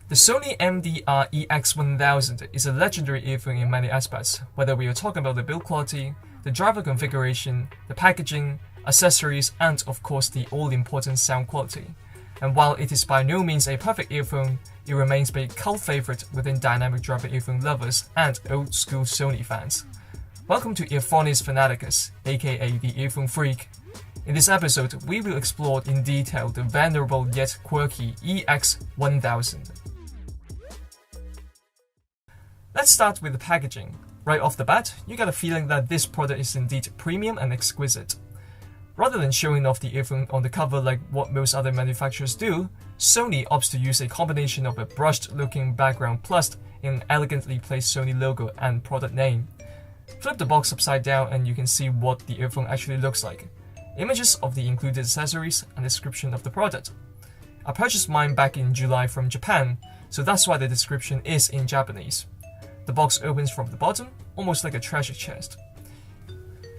The Sony MDR-EX1000 is a legendary earphone in many aspects, whether we are talking about the build quality, the driver configuration, the packaging, accessories, and of course the all-important sound quality. And while it is by no means a perfect earphone, it remains a cult favorite within dynamic driver earphone lovers and old-school Sony fans. Welcome to Earphoneus Fanaticus, aka the Earphone Freak. In this episode, we will explore in detail the venerable yet quirky EX1000. Let's start with the packaging. Right off the bat, you get a feeling that this product is indeed premium and exquisite. Rather than showing off the earphone on the cover like what most other manufacturers do, Sony opts to use a combination of a brushed-looking background plus an elegantly placed Sony logo and product name. Flip the box upside down and you can see what the earphone actually looks like. Images of the included accessories and description of the product. I purchased mine back in July from Japan, so that's why the description is in Japanese. The box opens from the bottom, almost like a treasure chest.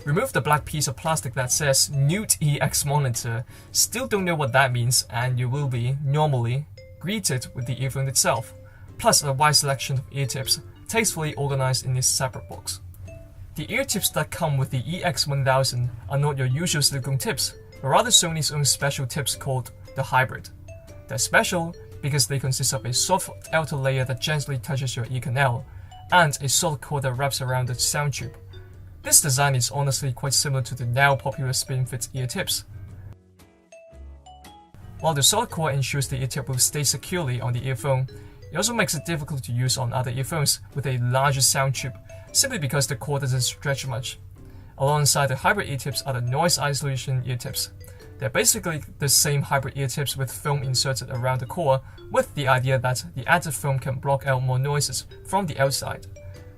Remove the black piece of plastic that says Newt EX Monitor. Still don't know what that means, and you will be, normally, greeted with the earphone itself, plus a wide selection of ear tips, tastefully organized in this separate box. The ear tips that come with the EX1000 are not your usual silicone tips, but rather Sony's own special tips called the Hybrid. They're special because they consist of a soft outer layer that gently touches your ear canal, and a solid core that wraps around the sound tube. This design is honestly quite similar to the now popular spin-fit ear tips. While the solid core ensures the ear tip will stay securely on the earphone, it also makes it difficult to use on other earphones with a larger sound tube, simply because the core doesn't stretch much. Alongside the hybrid ear tips are the noise isolation ear tips. They're basically the same hybrid ear tips with foam inserted around the core, with the idea that the added foam can block out more noises from the outside.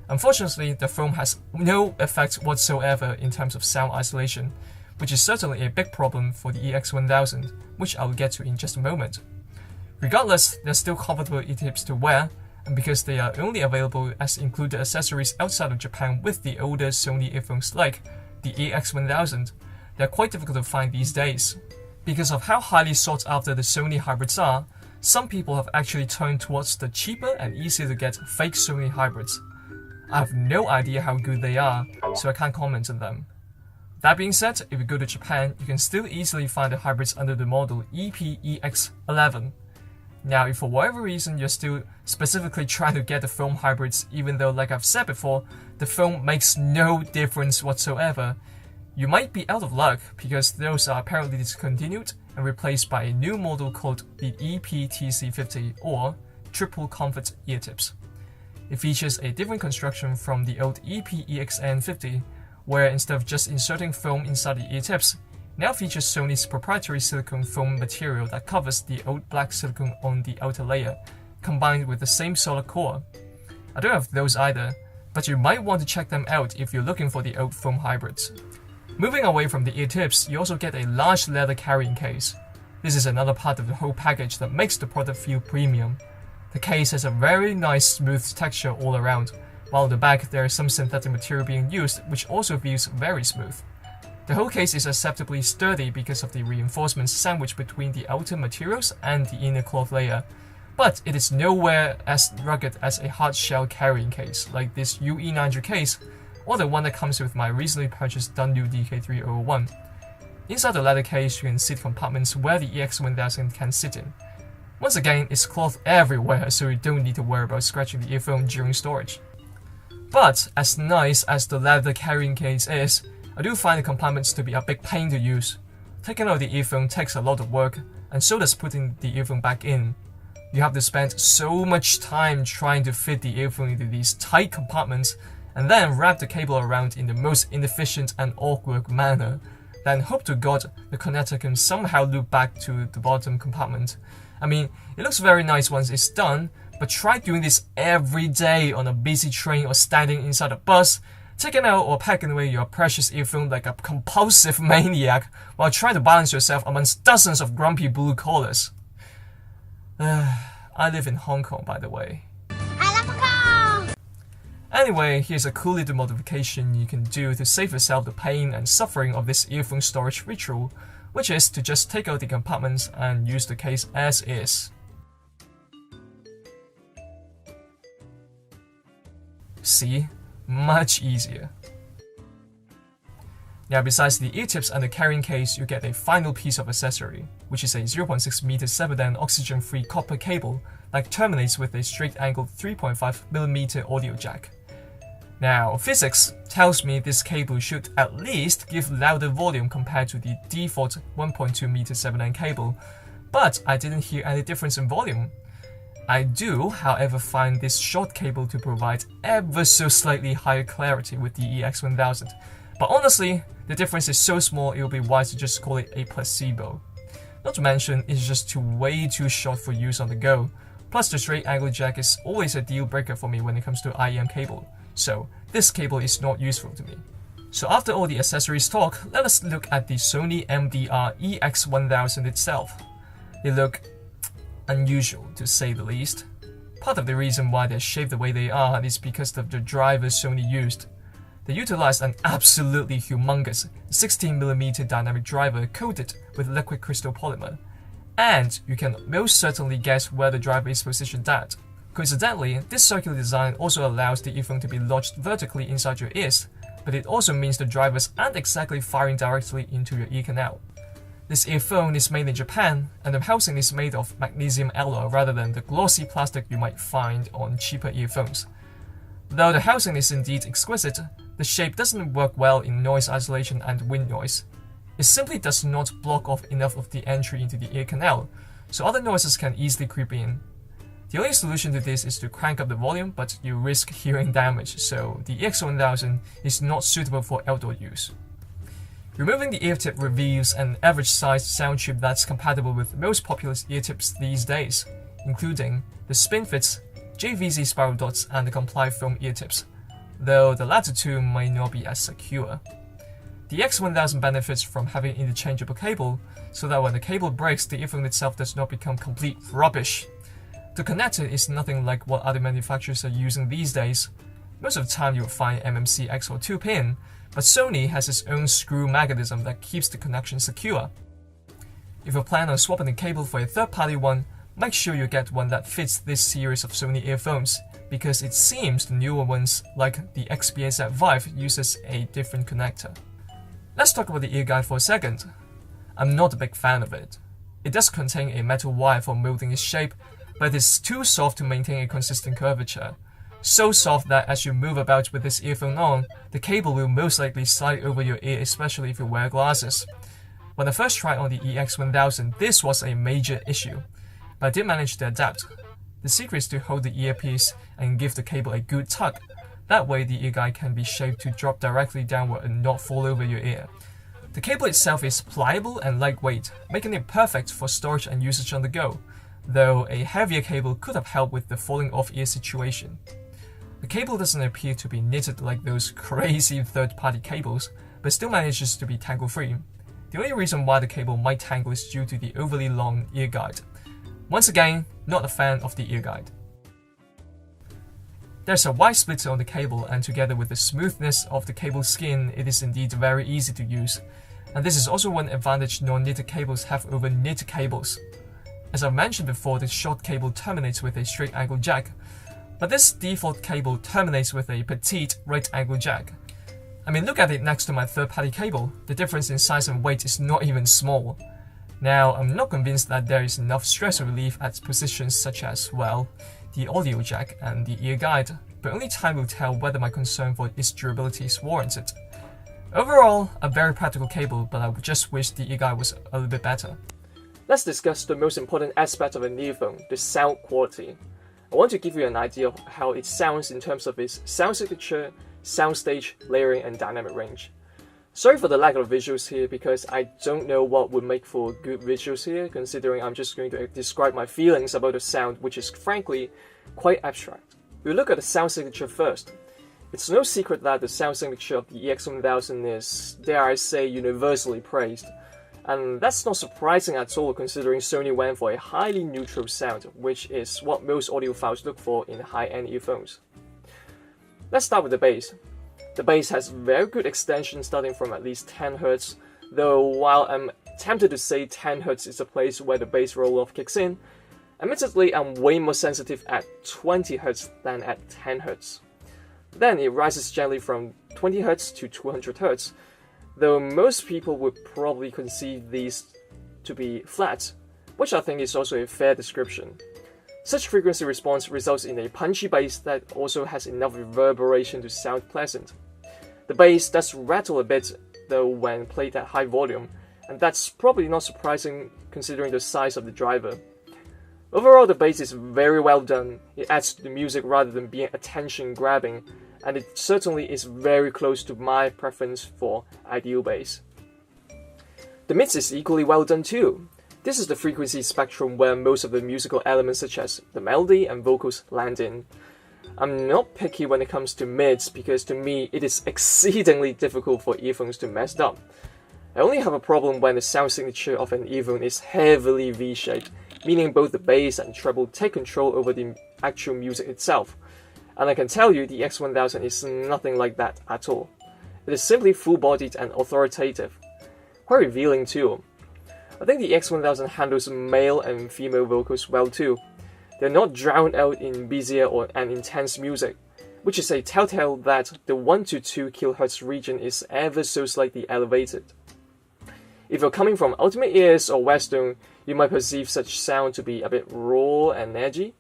Unfortunately, the foam has no effect whatsoever in terms of sound isolation, which is certainly a big problem for the EX1000, which I will get to in just a moment. Regardless, they're still comfortable ear tips to wear, and because they are only available as included accessories outside of Japan with the older Sony earphones like the EX1000, they're quite difficult to find these days. Because of how highly sought after the Sony hybrids are, some people have actually turned towards the cheaper and easier to get fake Sony hybrids. I have no idea how good they are, so I can't comment on them. That being said, if you go to Japan, you can still easily find the hybrids under the model EP-EX11. Now, if for whatever reason you're still specifically trying to get the foam hybrids, even though, like I've said before, the foam makes no difference whatsoever, you might be out of luck because those are apparently discontinued and replaced by a new model called the EP-TC50 or Triple Comfort ear tips. It features a different construction from the old EP-EXN50, where instead of just inserting foam inside the ear tips, now features Sony's proprietary silicone foam material that covers the old black silicone on the outer layer, combined with the same solid core. I don't have those either, but you might want to check them out if you're looking for the old foam hybrids. Moving away from the ear tips, you also get a large leather carrying case. This is another part of the whole package that makes the product feel premium. The case has a very nice smooth texture all around, while on the back there is some synthetic material being used which also feels very smooth. The whole case is acceptably sturdy because of the reinforcements sandwiched between the outer materials and the inner cloth layer, but it is nowhere as rugged as a hard shell carrying case like this UE900 case, or the one that comes with my recently purchased Dunlop DK301. Inside the leather case, you can see the compartments where the EX1000 can sit in. Once again, it's cloth everywhere, so you don't need to worry about scratching the earphone during storage. But as nice as the leather carrying case is, I do find the compartments to be a big pain to use. Taking out the earphone takes a lot of work, and so does putting the earphone back in. You have to spend so much time trying to fit the earphone into these tight compartments, and then wrap the cable around in the most inefficient and awkward manner, then hope to God the connector can somehow loop back to the bottom compartment. I mean, it looks very nice once it's done, but try doing this every day on a busy train or standing inside a bus, taking out or packing away your precious earphone like a compulsive maniac while trying to balance yourself amongst dozens of grumpy blue collars. I live in Hong Kong, by the way. Anyway, here's a cool little modification you can do to save yourself the pain and suffering of this earphone storage ritual, which is to just take out the compartments and use the case as is. See? Much easier. Now besides the ear tips and the carrying case, you get a final piece of accessory, which is a 0.6 meter Sevedan oxygen-free copper cable that terminates with a straight-angled 3.5mm audio jack. Now, physics tells me this cable should at least give louder volume compared to the default 1.2 meter Sevedan cable, but I didn't hear any difference in volume. I do, however, find this short cable to provide ever so slightly higher clarity with the EX1000, but honestly, the difference is so small it would be wise to just call it a placebo. Not to mention, it's just way too short for use on the go, plus the straight angle jack is always a deal breaker for me when it comes to IEM cable, so this cable is not useful to me. So after all the accessories talk, let us look at the Sony MDR-EX1000 itself. They look unusual, to say the least. Part of the reason why they're shaped the way they are is because of the drivers Sony used. They utilized an absolutely humongous 16mm dynamic driver coated with liquid crystal polymer, and you can most certainly guess where the driver is positioned at. Coincidentally, this circular design also allows the earphone to be lodged vertically inside your ears, but it also means the drivers aren't exactly firing directly into your ear canal. This earphone is made in Japan, and the housing is made of magnesium alloy rather than the glossy plastic you might find on cheaper earphones. Though the housing is indeed exquisite, the shape doesn't work well in noise isolation and wind noise. It simply does not block off enough of the entry into the ear canal, so other noises can easily creep in. The only solution to this is to crank up the volume, but you risk hearing damage, so the EX1000 is not suitable for outdoor use. Removing the ear tip reveals an average-sized sound chip that's compatible with most popular ear tips these days, including the SpinFit's JVZ spiral dots and the Comply foam ear tips, though the latter two might not be as secure. The EX1000 benefits from having an interchangeable cable, so that when the cable breaks, the earphone itself does not become complete rubbish. The connector is nothing like what other manufacturers are using these days. Most of the time you'll find MMC X or 2-pin, but Sony has its own screw mechanism that keeps the connection secure. If you plan on swapping the cable for a third-party one, make sure you get one that fits this series of Sony earphones, because it seems the newer ones, like the XBA Vive, uses a different connector. Let's talk about the ear guide for a second. I'm not a big fan of it. It does contain a metal wire for molding its shape, but it is too soft to maintain a consistent curvature. So soft that as you move about with this earphone on, the cable will most likely slide over your ear, especially if you wear glasses. When I first tried on the EX1000, this was a major issue, but I did manage to adapt. The secret is to hold the earpiece and give the cable a good tug. That way the ear guide can be shaped to drop directly downward and not fall over your ear. The cable itself is pliable and lightweight, making it perfect for storage and usage on the go, though a heavier cable could have helped with the falling off ear situation. The cable doesn't appear to be knitted like those crazy third-party cables, but still manages to be tangle-free. The only reason why the cable might tangle is due to the overly long ear guide. Once again, not a fan of the ear guide. There's a wide splitter on the cable, and together with the smoothness of the cable skin, it is indeed very easy to use. And this is also one advantage non-knitted cables have over knitted cables. As I've mentioned before, the short cable terminates with a straight angle jack, but this default cable terminates with a petite right angle jack. I mean, look at it next to my third-party cable. The difference in size and weight is not even small. Now, I'm not convinced that there is enough stress relief at positions such as, well, the audio jack and the ear guide, but only time will tell whether my concern for its durability is warranted. Overall, a very practical cable, but I just wish the ear guide was a little bit better. Let's discuss the most important aspect of an earphone, the sound quality. I want to give you an idea of how it sounds in terms of its sound signature, soundstage, layering, and dynamic range. Sorry for the lack of visuals here, because I don't know what would make for good visuals here, considering I'm just going to describe my feelings about the sound, which is frankly quite abstract. We'll look at the sound signature first. It's no secret that the sound signature of the EX1000 is, dare I say, universally praised. And that's not surprising at all, considering Sony went for a highly neutral sound, which is what most audiophiles look for in high-end earphones. Let's start with the bass. The bass has very good extension starting from at least 10 Hz, though while I'm tempted to say 10 Hz is a place where the bass roll-off kicks in, admittedly I'm way more sensitive at 20 Hz than at 10 Hz. Then it rises gently from 20 Hz to 200 Hz, though most people would probably conceive these to be flat, which I think is also a fair description. Such frequency response results in a punchy bass that also has enough reverberation to sound pleasant. The bass does rattle a bit though when played at high volume, and that's probably not surprising considering the size of the driver. Overall, the bass is very well done. It adds to the music rather than being attention-grabbing, and it certainly is very close to my preference for ideal bass. The mids is equally well done too. This is the frequency spectrum where most of the musical elements such as the melody and vocals land in. I'm not picky when it comes to mids because to me it is exceedingly difficult for earphones to mess up. I only have a problem when the sound signature of an earphone is heavily V-shaped, meaning both the bass and treble take control over the actual music itself. And I can tell you the EX1000 is nothing like that at all. It is simply full-bodied and authoritative. Quite revealing too. I think the EX1000 handles male and female vocals well too. They're not drowned out in busier and intense music, which is a telltale that the 1 to 2 kHz region is ever so slightly elevated. If you're coming from Ultimate Ears or Westone, you might perceive such sound to be a bit raw and edgy.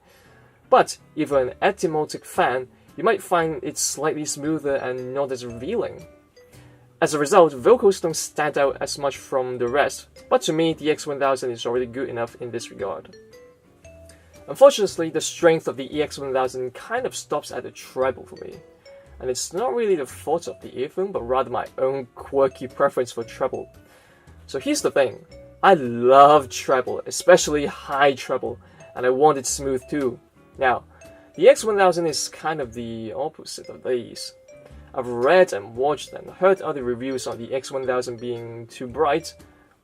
But if you're an etymologic fan, you might find it slightly smoother and not as revealing. As a result, vocals don't stand out as much from the rest, but to me, the EX1000 is already good enough in this regard. Unfortunately, the strength of the EX1000 kind of stops at the treble for me. And it's not really the fault of the earphone, but rather my own quirky preference for treble. So here's the thing, I love treble, especially high treble, and I want it smooth too. Now, the EX1000 is kind of the opposite of these. I've read and watched and heard other reviews on the EX1000 being too bright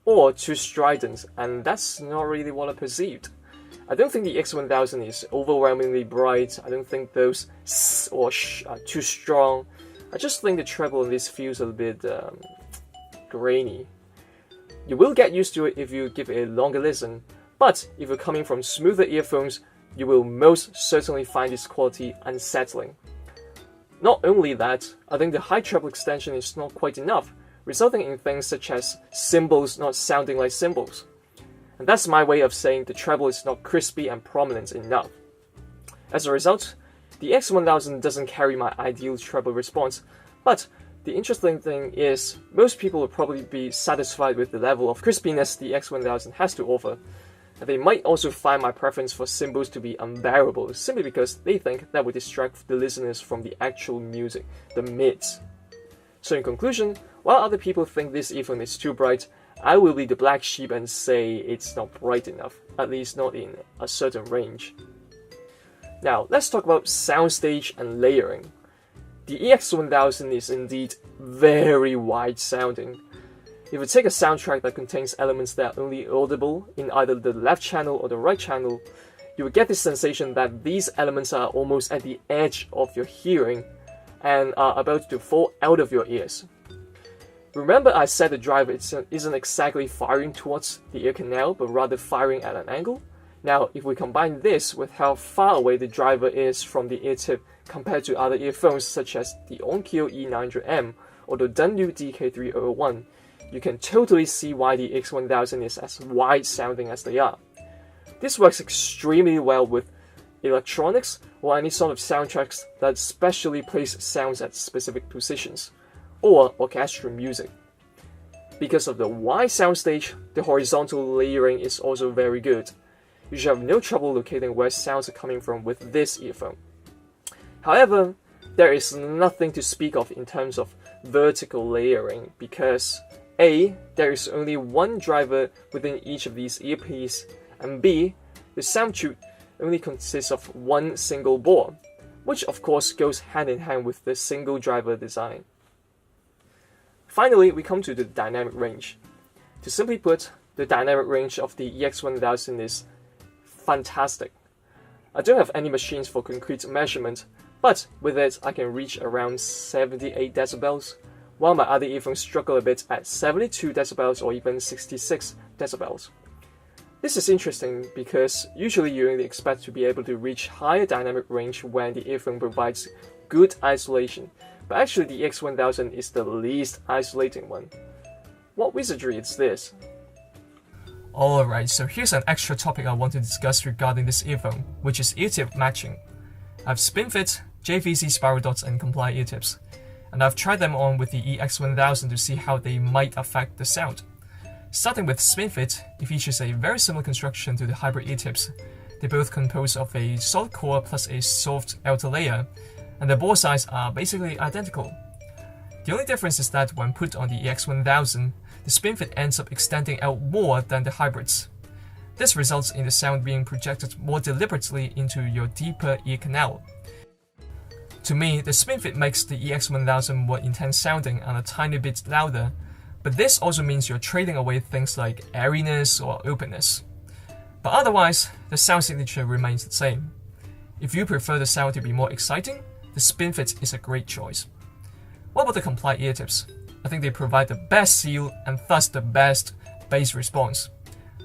or too strident, and that's not really what I perceived. I don't think the EX1000 is overwhelmingly bright. I don't think those s or sh are too strong. I just think the treble in this feels a bit grainy. You will get used to it if you give it a longer listen, but if you're coming from smoother earphones, you will most certainly find this quality unsettling. Not only that, I think the high treble extension is not quite enough, resulting in things such as cymbals not sounding like cymbals. And that's my way of saying the treble is not crispy and prominent enough. As a result, the EX1000 doesn't carry my ideal treble response, but the interesting thing is, most people will probably be satisfied with the level of crispiness the EX1000 has to offer, and they might also find my preference for cymbals to be unbearable, simply because they think that would distract the listeners from the actual music, the mids. So in conclusion, while other people think this earphone is too bright, I will be the black sheep and say it's not bright enough, at least not in a certain range. Now, let's talk about soundstage and layering. The EX1000 is indeed very wide sounding. If you take a soundtrack that contains elements that are only audible in either the left channel or the right channel, you will get this sensation that these elements are almost at the edge of your hearing and are about to fall out of your ears. Remember I said the driver isn't exactly firing towards the ear canal, but rather firing at an angle? Now, if we combine this with how far away the driver is from the ear tip compared to other earphones such as the Onkyo E900M or the Dunlop DK301, you can totally see why the EX1000 is as wide sounding as they are. This works extremely well with electronics or any sort of soundtracks that specially place sounds at specific positions, or orchestral music. Because of the wide soundstage, the horizontal layering is also very good. You should have no trouble locating where sounds are coming from with this earphone. However, there is nothing to speak of in terms of vertical layering because A, there is only one driver within each of these earpieces, and B, the sound chute only consists of one single bore, which of course goes hand in hand with the single driver design. Finally, we come to the dynamic range. To simply put, the dynamic range of the EX1000 is fantastic. I don't have any machines for concrete measurement, but with it I can reach around 78 decibels, while my other earphones struggle a bit at 72 decibels or even 66 decibels. This is interesting because usually you only expect to be able to reach higher dynamic range when the earphone provides good isolation, but actually the EX1000 is the least isolating one. What wizardry is this? Alright, so here's an extra topic I want to discuss regarding this earphone, which is ear tip matching. I have SpinFit, JVC spiral dots and Comply ear tips, and I've tried them on with the EX1000 to see how they might affect the sound. Starting with SpinFit, it features a very similar construction to the hybrid ear tips. They both compose of a solid core plus a soft outer layer, and the bore size are basically identical. The only difference is that when put on the EX1000, the SpinFit ends up extending out more than the hybrids. This results in the sound being projected more deliberately into your deeper ear canal. To me, the SpinFit makes the EX1000 more intense sounding and a tiny bit louder, but this also means you're trading away things like airiness or openness. But otherwise, the sound signature remains the same. If you prefer the sound to be more exciting, the SpinFit is a great choice. What about the Comply ear tips? I think they provide the best seal and thus the best bass response.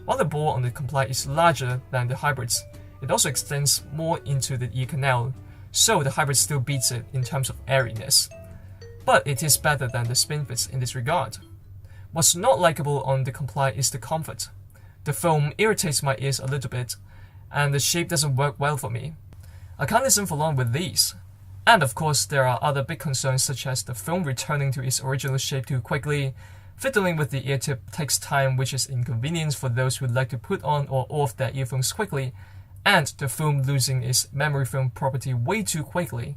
While the bore on the Comply is larger than the hybrids, it also extends more into the ear canal, so the hybrid still beats it in terms of airiness. But it is better than the SpinFits in this regard. What's not likable on the Comply is the comfort. The foam irritates my ears a little bit, and the shape doesn't work well for me. I can't listen for long with these. And of course, there are other big concerns such as the foam returning to its original shape too quickly, fiddling with the ear tip takes time which is inconvenience for those who like to put on or off their earphones quickly, and the foam losing its memory foam property way too quickly.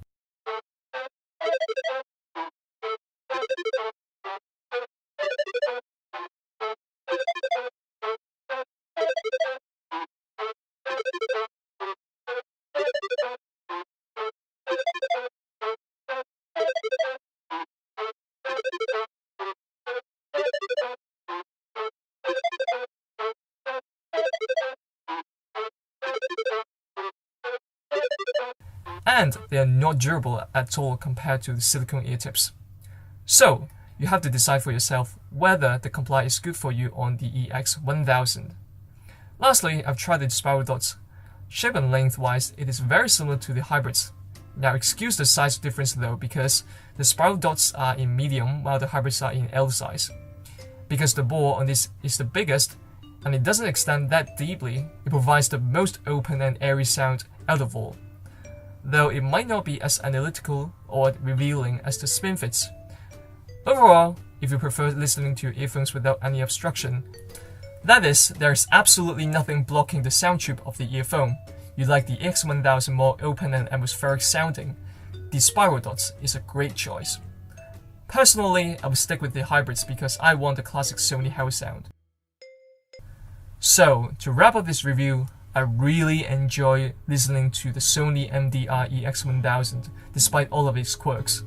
And they are not durable at all compared to the silicone ear tips. So, you have to decide for yourself whether the Comply is good for you on the EX1000. Lastly, I've tried the spiral dots. Shape and length-wise, it is very similar to the hybrids. Now excuse the size difference though, because the spiral dots are in medium while the hybrids are in L size. Because the bore on this is the biggest, and it doesn't extend that deeply, it provides the most open and airy sound out of all. Though it might not be as analytical or revealing as the SpinFits. Overall, if you prefer listening to earphones without any obstruction, that is, there is absolutely nothing blocking the sound tube of the earphone, you like the EX1000 more open and atmospheric sounding, the spiral dots is a great choice. Personally, I would stick with the hybrids because I want the classic Sony house sound. So, to wrap up this review, I really enjoy listening to the Sony MDR-EX1000 despite all of its quirks.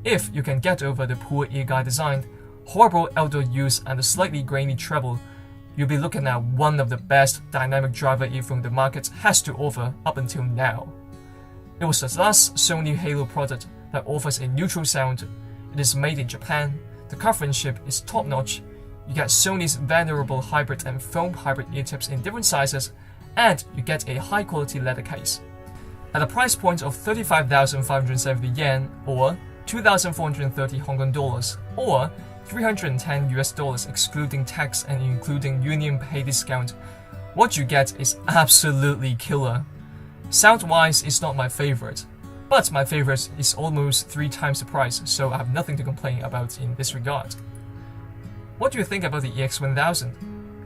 If you can get over the poor ear guide design, horrible outdoor use and the slightly grainy treble, you'll be looking at one of the best dynamic driver earphone the market has to offer up until now. It was the last Sony Halo product that offers a neutral sound, it is made in Japan, the craftsmanship is top-notch, you get Sony's venerable hybrid and foam hybrid ear tips in different sizes, and you get a high-quality leather case. At a price point of 35,570 yen or 2,430 Hong Kong dollars or $310 US excluding tax and including union pay discount, what you get is absolutely killer. Sound-wise, it's not my favorite, but my favorite is almost 3 times the price, so I have nothing to complain about in this regard. What do you think about the EX1000?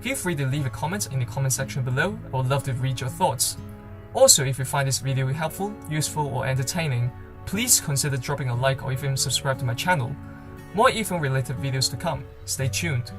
Feel free to leave a comment in the comment section below, I would love to read your thoughts. Also, if you find this video helpful, useful or entertaining, please consider dropping a like or even subscribe to my channel. More earphone related videos to come, stay tuned.